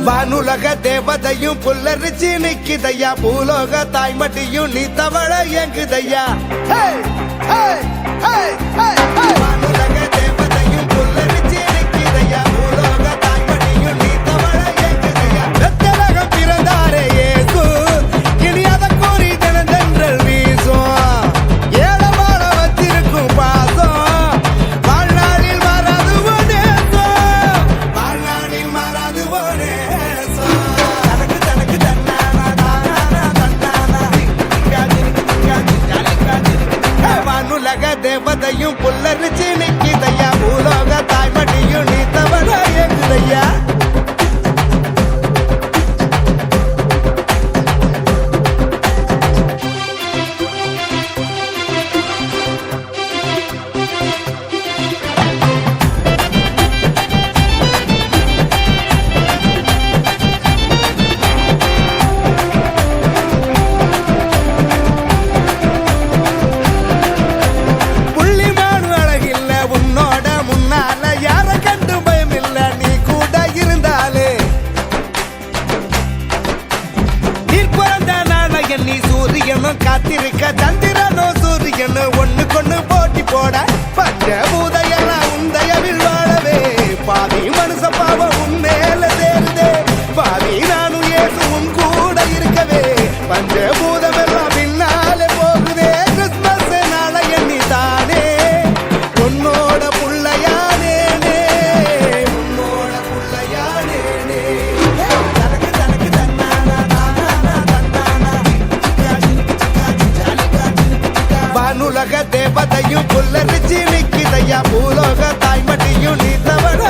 வானுலக தேவதையும் புல்லரிச்சு நிக்குதையா, பூலோக தாய்மட்டியும் நீ தவழ எங்குதையா. வானுலக தேவதையும் புல்லரிச்சு நிக்குதையா, பூலோக தாய்மட்டியும் நீ தவழ எங்குதையா. வெத்தலகம் பிறந்தாரே இயேசு, இனி அதை கூறி தினந்தென்றல் வீசும். ஏழமாட வச்சிருக்கும் பாசம், வாழ்நாளில் மாறாது நேசம், வாழ்நாளில் மாறாது நேசம். தனக்கு தனக்கு தன்னானா தானா தன்னானா. வானுலக தேவதையும் புல்லரிச்சு நிக்குதையா, பூலோக தாய்மடியும் நீ தவற எங்குதையா. நீ சூரியனும் காத்திருக்க, சந்திரனோ சூரியனு ஒண்ணு கொண்டு போட்டி போட, பஞ்சபூதையெல்லாம் உந்தையவில் வாழவே, பாவி மனுஷ பாவம் உன் மேல சேருதே, பாவி நானும் இயேசு உன் கூட இருக்கவே, பஞ்சபூதம் எல்லாம் பின்னாலே போகுதே. கிறிஸ்துமஸ் நாளை எண்ணி தானே உன்னோட புள்ளையானேனே, உன்னோட புள்ளையானேனே. தனக்கு தனக்கு தன்னானா தானா தன்னானா. வானுலக தேவதையும் புல்லரிச்சு நிக்குதையா, பூலோக தாய்மட்டியும் நீ தவற